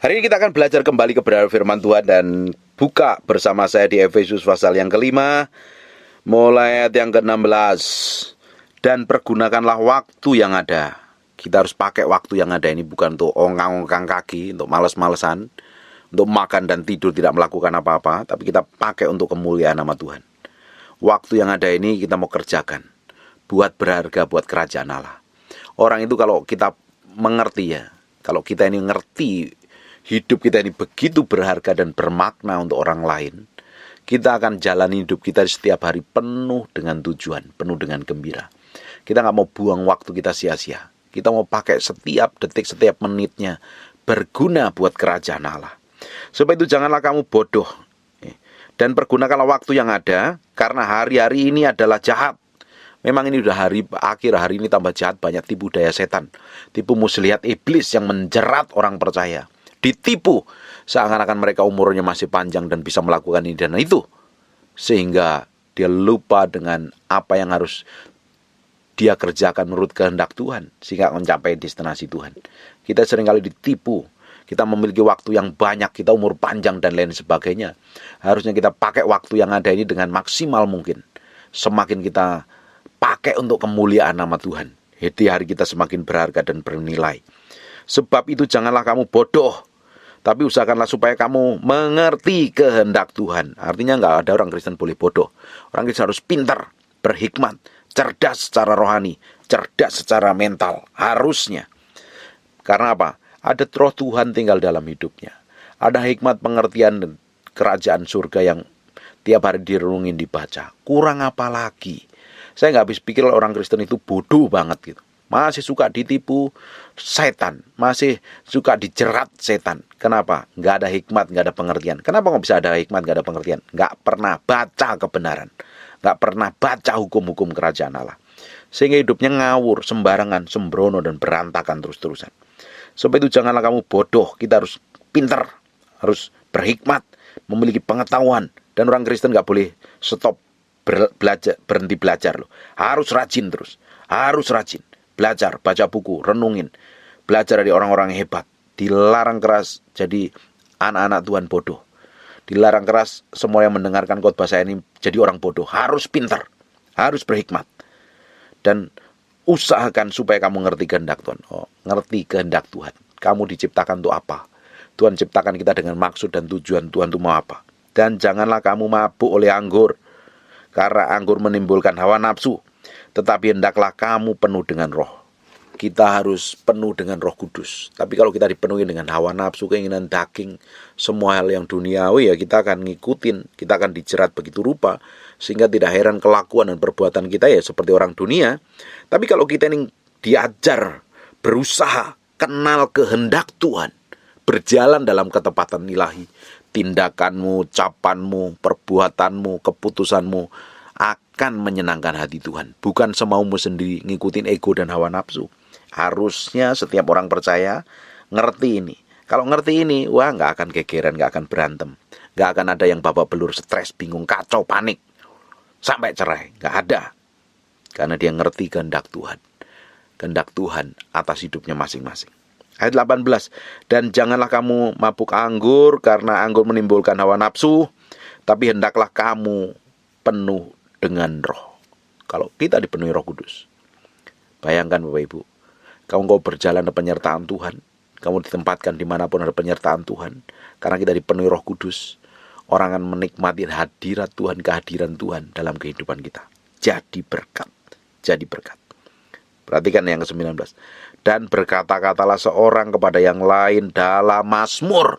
Hari ini kita akan belajar kembali kebenaran firman Tuhan dan buka bersama saya di Efesus pasal yang kelima, mulai ayat yang ke-16. Dan pergunakanlah waktu yang ada. Kita harus pakai waktu yang ada ini bukan untuk ongkang-ongkang kaki, untuk males-malesan, untuk makan dan tidur tidak melakukan apa-apa, tapi kita pakai untuk kemuliaan nama Tuhan. Waktu yang ada ini kita mau kerjakan, buat berharga buat kerajaan Allah. Orang itu kalau kita mengerti ya, kalau kita ini ngerti hidup kita ini begitu berharga dan bermakna untuk orang lain, kita akan jalani hidup kita setiap hari penuh dengan tujuan, penuh dengan gembira. Kita gak mau buang waktu kita sia-sia. Kita mau pakai setiap detik, setiap menitnya berguna buat kerajaan Allah. Sebab itu janganlah kamu bodoh, dan pergunakanlah waktu yang ada, karena hari-hari ini adalah jahat. Memang ini udah hari akhir, hari ini tambah jahat, banyak tipu daya setan, tipu muslihat iblis yang menjerat orang percaya. Ditipu seakan-akan mereka umurnya masih panjang dan bisa melakukan ini dan itu, sehingga dia lupa dengan apa yang harus dia kerjakan menurut kehendak Tuhan, sehingga mencapai destinasi Tuhan. Kita seringkali ditipu. Kita memiliki waktu yang banyak, kita umur panjang dan lain sebagainya. Harusnya kita pakai waktu yang ada ini dengan maksimal mungkin. Semakin kita pakai untuk kemuliaan nama Tuhan, di hari kita semakin berharga dan bernilai. Sebab itu janganlah kamu bodoh, tapi usahakanlah supaya kamu mengerti kehendak Tuhan. Artinya nggak ada orang Kristen boleh bodoh. Orang Kristen harus pintar, berhikmat, cerdas secara rohani, cerdas secara mental. Harusnya. Karena apa? Ada roh Tuhan tinggal dalam hidupnya. Ada hikmat pengertian dan kerajaan surga yang tiap hari direnungin, dibaca. Kurang apa lagi? Saya nggak habis pikir orang Kristen itu bodoh banget gitu. Masih suka ditipu setan, masih suka dijerat setan. Kenapa? Nggak ada hikmat, nggak ada pengertian. Kenapa nggak bisa ada hikmat, nggak ada pengertian? Nggak pernah baca kebenaran, nggak pernah baca hukum-hukum kerajaan Allah, sehingga hidupnya ngawur, sembarangan, sembrono dan berantakan terus-terusan. Sebab itu janganlah kamu bodoh. Kita harus pintar, harus berhikmat, memiliki pengetahuan. Dan orang Kristen nggak boleh stop belajar, berhenti belajar loh. Harus rajin terus, harus rajin. Belajar, baca buku, renungin. Belajar dari orang-orang yang hebat. Dilarang keras jadi anak-anak Tuhan bodoh. Dilarang keras semua yang mendengarkan khotbah saya ini jadi orang bodoh. Harus pintar, harus berhikmat. Dan usahakan supaya kamu ngerti kehendak Tuhan. Ngerti kehendak Tuhan. Kamu diciptakan untuk apa? Tuhan ciptakan kita dengan maksud dan tujuan Tuhan itu mau apa. Dan janganlah kamu mabuk oleh anggur, karena anggur menimbulkan hawa nafsu. Tetapi hendaklah kamu penuh dengan roh. Kita harus penuh dengan Roh Kudus. Tapi kalau kita dipenuhi dengan hawa nafsu, keinginan daging, semua hal yang duniawi, ya kita akan ngikutin, kita akan dijerat begitu rupa, sehingga tidak heran kelakuan dan perbuatan kita ya seperti orang dunia. Tapi kalau kita ini diajar, berusaha, kenal kehendak Tuhan, berjalan dalam ketepatan ilahi, tindakanmu, ucapanmu, perbuatanmu, keputusanmu akan menyenangkan hati Tuhan. Bukan semaumu sendiri ngikutin ego dan hawa nafsu. Harusnya setiap orang percaya ngerti ini. Kalau ngerti ini, wah gak akan gegeran, gak akan berantem. Gak akan ada yang babak belur, stres, bingung, kacau, panik, sampai cerai. Gak ada. Karena dia ngerti kehendak Tuhan. Kehendak Tuhan atas hidupnya masing-masing. Ayat 18. Dan janganlah kamu mabuk anggur, karena anggur menimbulkan hawa nafsu, tapi hendaklah kamu penuh dengan roh. Kalau kita dipenuhi Roh Kudus, bayangkan Bapak Ibu, kamu berjalan di penyertaan Tuhan, kamu ditempatkan dimanapun ada penyertaan Tuhan, karena kita dipenuhi Roh Kudus, orang akan menikmati hadirat Tuhan, kehadiran Tuhan dalam kehidupan kita. Jadi berkat, jadi berkat. Perhatikan yang ke-19. Dan berkata-katalah seorang kepada yang lain dalam mazmur.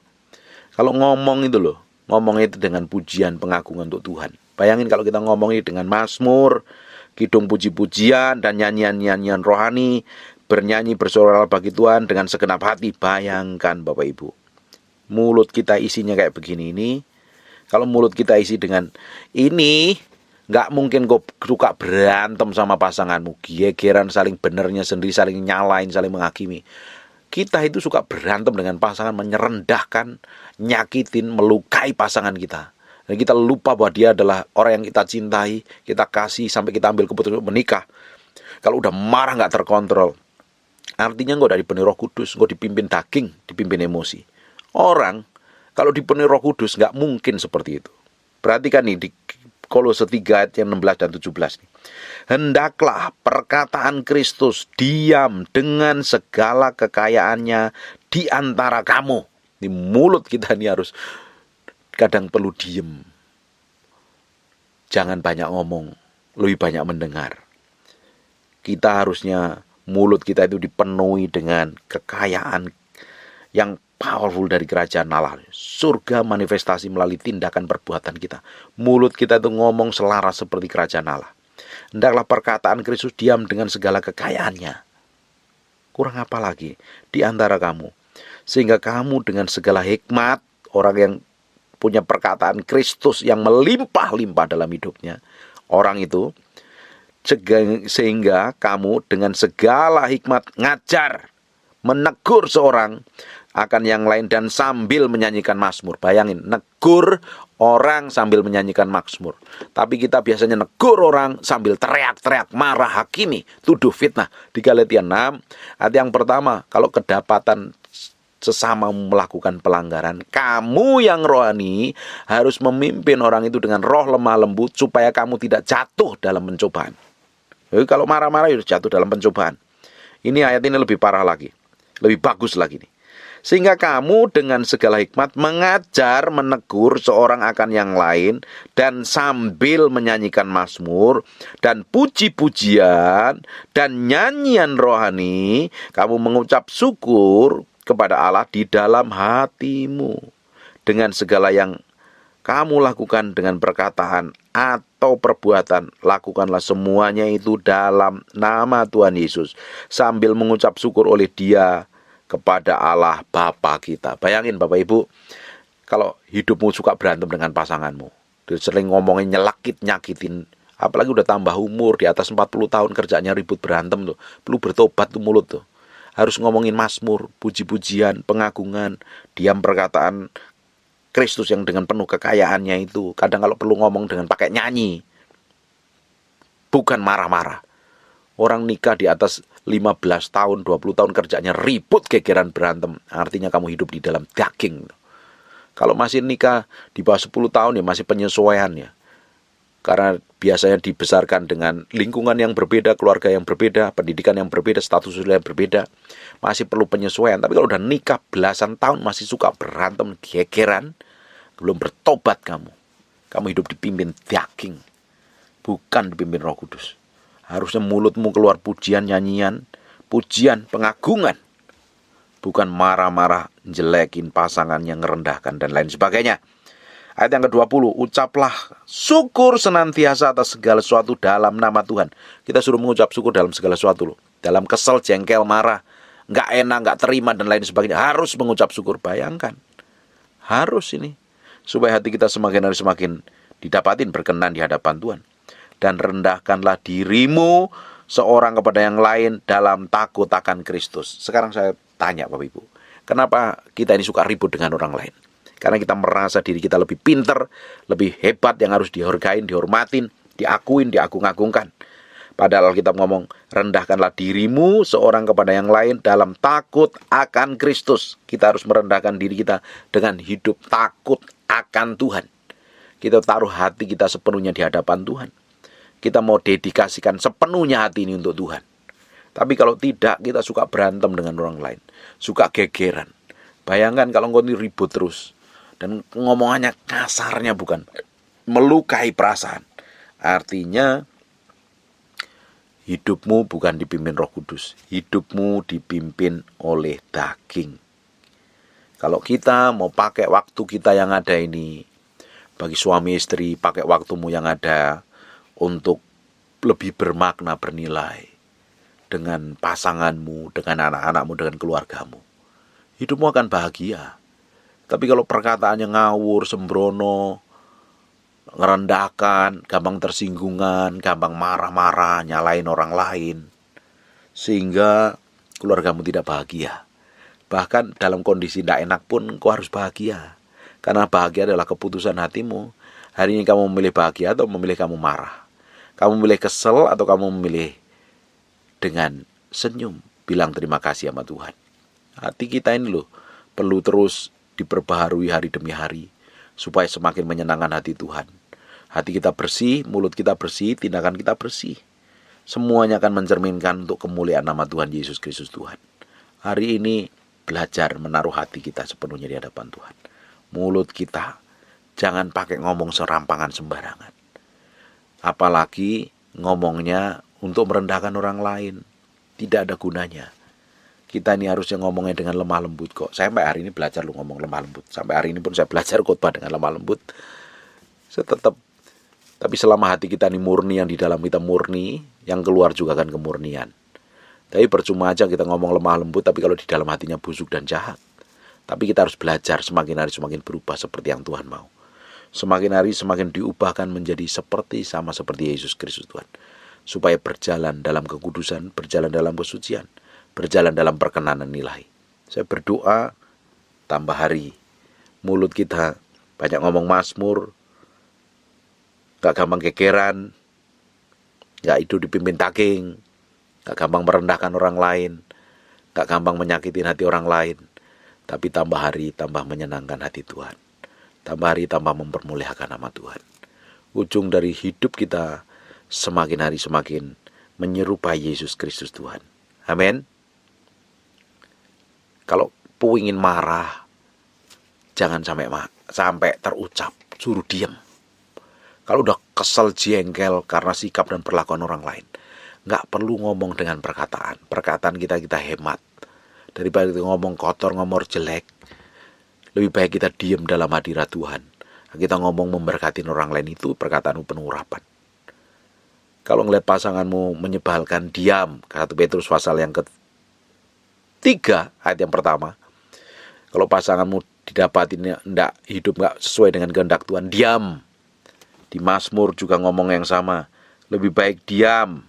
Kalau ngomong itu loh, ngomong itu dengan pujian, pengagungan untuk Tuhan. Bayangin kalau kita ngomong ini dengan mazmur, kidung puji-pujian dan nyanyian-nyanyian rohani, bernyanyi bersorak bagi Tuhan dengan segenap hati. Bayangkan Bapak Ibu, mulut kita isinya kayak begini ini. Kalau mulut kita isi dengan ini, gak mungkin kau suka berantem sama pasanganmu, gegeran saling benernya sendiri, saling nyalain, saling menghakimi. Kita itu suka berantem dengan pasangan, menyerendahkan, nyakitin, melukai pasangan kita. Dan kita lupa bahwa dia adalah orang yang kita cintai, kita kasih, sampai kita ambil keputusan menikah. Kalau udah marah gak terkontrol, artinya engkau udah dipenuhi Roh Kudus, engkau dipimpin daging, dipimpin emosi. Orang kalau dipenuhi Roh Kudus nggak mungkin seperti itu. Perhatikan nih di Kolose 3 ayat yang 16 dan 17 nih. Hendaklah perkataan Kristus diam dengan segala kekayaannya di antara kamu. Di mulut kita ini harus kadang perlu diem. Jangan banyak ngomong, lebih banyak mendengar. Kita harusnya mulut kita itu dipenuhi dengan kekayaan yang powerful dari kerajaan Allah. Surga manifestasi melalui tindakan perbuatan kita. Mulut kita itu ngomong selaras seperti kerajaan Allah. Hendaklah perkataan Kristus diam dengan segala kekayaannya. Kurang apa lagi di antara kamu? Sehingga kamu dengan segala hikmat, orang yang punya perkataan Kristus yang melimpah-limpah dalam hidupnya, orang itu, sehingga kamu dengan segala hikmat ngajar, menegur seorang akan yang lain dan sambil menyanyikan mazmur. Bayangin, negur orang sambil menyanyikan mazmur. Tapi kita biasanya negur orang sambil teriak-teriak, marah, hakimi, tuduh, fitnah. Di Galatia 6, ayat yang pertama, kalau kedapatan sesama melakukan pelanggaran, kamu yang rohani harus memimpin orang itu dengan roh lemah lembut supaya kamu tidak jatuh dalam pencobaan. Jadi kalau marah-marah harus jatuh dalam pencobaan. Ini ayat ini lebih parah lagi, lebih bagus lagi nih. Sehingga kamu dengan segala hikmat mengajar, menegur seorang akan yang lain dan sambil menyanyikan mazmur dan puji-pujian dan nyanyian rohani, kamu mengucap syukur kepada Allah di dalam hatimu. Dengan segala yang kamu lakukan dengan perkataan atau perbuatan, lakukanlah semuanya itu dalam nama Tuhan Yesus, sambil mengucap syukur oleh Dia kepada Allah Bapa kita. Bayangin Bapak Ibu, kalau hidupmu suka berantem dengan pasanganmu, sering ngomongin nyelakit, nyakitin, apalagi udah tambah umur di atas 40 tahun kerjanya ribut berantem tuh, perlu bertobat tuh mulut tuh. Harus ngomongin mazmur, puji-pujian, pengagungan, diam perkataan Kristus yang dengan penuh kekayaannya itu. Kadang kalau perlu ngomong dengan pakai nyanyi, bukan marah-marah. Orang nikah di atas 15 tahun, 20 tahun kerjanya ribut, gegeran, berantem. Artinya kamu hidup di dalam daging. Kalau masih nikah di bawah 10 tahun ya masih penyesuaian ya. Karena biasanya dibesarkan dengan lingkungan yang berbeda, keluarga yang berbeda, pendidikan yang berbeda, status sosial yang berbeda. Masih perlu penyesuaian. Tapi kalau udah nikah belasan tahun masih suka berantem, gegeran, belum bertobat kamu. Kamu hidup dipimpin daging, bukan dipimpin Roh Kudus. Harusnya mulutmu keluar pujian, nyanyian, pujian, pengagungan. Bukan marah-marah, jelekin pasangan yang ngerendahkan dan lain sebagainya. Ayat yang ke-20, ucaplah syukur senantiasa atas segala sesuatu dalam nama Tuhan. Kita suruh mengucap syukur dalam segala sesuatu loh. Dalam kesel, jengkel, marah, nggak enak, nggak terima dan lain sebagainya, harus mengucap syukur. Bayangkan, harus ini, supaya hati kita semakin hari semakin didapatin berkenan di hadapan Tuhan. Dan rendahkanlah dirimu seorang kepada yang lain dalam takut akan Kristus. Sekarang saya tanya Bapak Ibu, kenapa kita ini suka ribut dengan orang lain? Karena kita merasa diri kita lebih pinter, lebih hebat, yang harus dihargain, dihormatin, diakuin, diagung-agungkan. Padahal kita ngomong, rendahkanlah dirimu seorang kepada yang lain dalam takut akan Kristus. Kita harus merendahkan diri kita dengan hidup takut akan Tuhan. Kita taruh hati kita sepenuhnya di hadapan Tuhan. Kita mau dedikasikan sepenuhnya hati ini untuk Tuhan. Tapi kalau tidak, kita suka berantem dengan orang lain, suka gegeran. Bayangkan kalau engkau ini ribut terus, dan ngomongannya kasarnya bukan, melukai perasaan. Artinya hidupmu bukan dipimpin Roh Kudus, hidupmu dipimpin oleh daging. Kalau kita mau pakai waktu kita yang ada ini, bagi suami istri, pakai waktumu yang ada untuk lebih bermakna, bernilai dengan pasanganmu, dengan anak-anakmu, dengan keluargamu, hidupmu akan bahagia. Tapi kalau perkataannya ngawur, sembrono, ngerendahkan, gampang tersinggungan, gampang marah-marah, nyalain orang lain, sehingga keluargamu tidak bahagia. Bahkan dalam kondisi tidak enak pun kau harus bahagia. Karena bahagia adalah keputusan hatimu. Hari ini kamu memilih bahagia atau memilih kamu marah? Kamu memilih kesel atau kamu memilih dengan senyum, bilang terima kasih sama Tuhan? Hati kita ini loh perlu terus diperbaharui hari demi hari, supaya semakin menyenangkan hati Tuhan. Hati kita bersih, mulut kita bersih, tindakan kita bersih. Semuanya akan mencerminkan untuk kemuliaan nama Tuhan Yesus Kristus Tuhan. Hari ini belajar menaruh hati kita sepenuhnya di hadapan Tuhan. Mulut kita jangan pakai ngomong serampangan sembarangan. Apalagi ngomongnya untuk merendahkan orang lain. Tidak ada gunanya. Kita ini harusnya ngomongnya dengan lemah lembut kok. Saya sampai hari ini belajar ngomong lemah lembut. Sampai hari ini pun saya belajar khotbah dengan lemah lembut. Tapi selama hati kita ini murni, yang di dalam kita murni, yang keluar juga kan kemurnian. Tapi percuma aja kita ngomong lemah lembut, tapi kalau di dalam hatinya busuk dan jahat. Tapi kita harus belajar semakin hari semakin berubah seperti yang Tuhan mau. Semakin hari semakin diubahkan menjadi sama seperti Yesus Kristus Tuhan. Supaya berjalan dalam kekudusan, berjalan dalam kesucian, berjalan dalam perkenanan ilahi. Saya berdoa, tambah hari, mulut kita banyak ngomong mazmur, gak gampang gegeran, gak hidup dipimpin daging, gak gampang merendahkan orang lain, gak gampang menyakitin hati orang lain. Tapi tambah hari tambah menyenangkan hati Tuhan. Tambah hari tambah mempermuliakan nama Tuhan. Ujung dari hidup kita semakin hari semakin menyerupai Yesus Kristus Tuhan. Amin. Kalau ingin marah, jangan sampai terucap, suruh diam. Kalau udah kesel jengkel karena sikap dan perlakuan orang lain, nggak perlu ngomong dengan perkataan. Perkataan kita hemat. Daripada kita ngomong kotor, ngomong jelek, lebih baik kita diam dalam hadirat Tuhan. Kita ngomong memberkatin orang lain, itu perkataanmu penuh urapan. Kalau ngeliat pasanganmu menyebalkan, diam. 1 Petrus pasal yang ketiga ayat yang pertama. Kalau pasanganmu didapatin hidup nggak sesuai dengan kehendak Tuhan, diam. Di Mazmur juga ngomong yang sama. Lebih baik diam.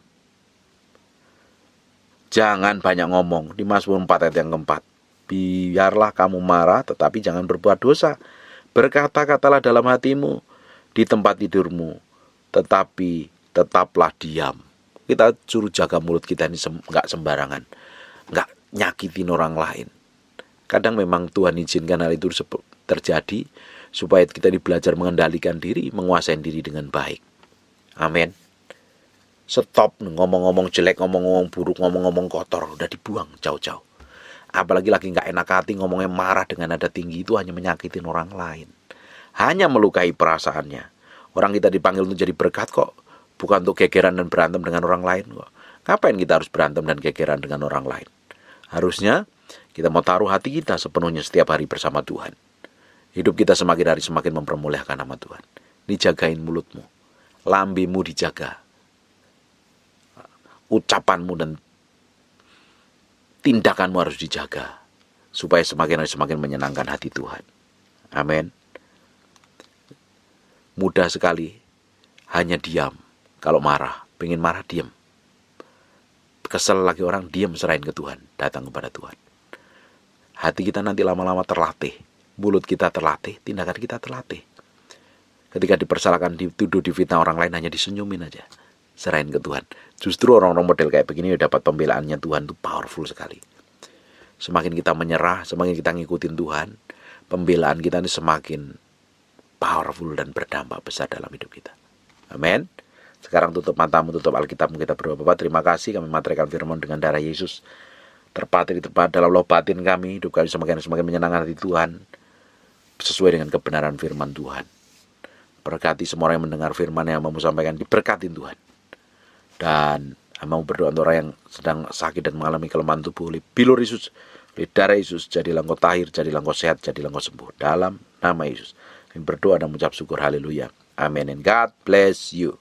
Jangan banyak ngomong. Di Mazmur 4 ayat yang keempat. Biarlah kamu marah, tetapi jangan berbuat dosa. Berkata-katalah dalam hatimu, di tempat tidurmu, tetapi tetaplah diam. Kita suruh jaga mulut kita ini nggak sembarangan, nggak nyakitin orang lain. Kadang memang Tuhan izinkan hal itu terjadi, supaya kita belajar mengendalikan diri, menguasai diri dengan baik. Amin. Stop ngomong-ngomong jelek, ngomong-ngomong buruk, ngomong-ngomong kotor, udah dibuang jauh-jauh. Apalagi lagi nggak enak hati, ngomongnya marah dengan nada tinggi, itu hanya menyakitin orang lain, hanya melukai perasaannya. Orang kita dipanggil untuk jadi berkat kok, bukan untuk gegeran dan berantem dengan orang lain kok. Ngapain kita harus berantem dan gegeran dengan orang lain? Harusnya kita mau taruh hati kita sepenuhnya setiap hari bersama Tuhan. Hidup kita semakin hari semakin mempermuliakan nama Tuhan. Dijagain mulutmu, lambimu dijaga, ucapanmu dan tindakanmu harus dijaga, supaya semakin hari semakin menyenangkan hati Tuhan. Amin. Mudah sekali, hanya diam. Kalau marah, pengen marah, diam. Kesel lagi orang, diam, serahin ke Tuhan, datang kepada Tuhan. Hati kita nanti lama-lama terlatih, mulut kita terlatih, tindakan kita terlatih. Ketika dipersalahkan, dituduh, difitnah orang lain, hanya disenyumin aja, serahin ke Tuhan. Justru orang-orang model kayak begini dapat pembelaannya Tuhan, itu powerful sekali. Semakin kita menyerah, semakin kita ngikutin Tuhan, pembelaan kita ini semakin powerful dan berdampak besar dalam hidup kita. Amin. Sekarang tutup matamu, tutup Alkitabmu, kita berdoa. Bapa, terima kasih kami materikan firman dengan darah Yesus. Terpatri dalam loh batin kami, hidup kami semakin menyenangkan hati Tuhan, sesuai dengan kebenaran firman Tuhan. Berkati semua orang yang mendengar firman yang mau sampaikan, diberkatin Tuhan. Dan mau berdoa untuk orang yang sedang sakit dan mengalami kelemahan tubuh, oleh bilur Yesus, oleh darah Yesus, jadilah engkau tahir, jadilah engkau sehat, jadilah engkau sembuh. Dalam nama Yesus, kami berdoa dan mengucap syukur, haleluya. Amin. And God bless you.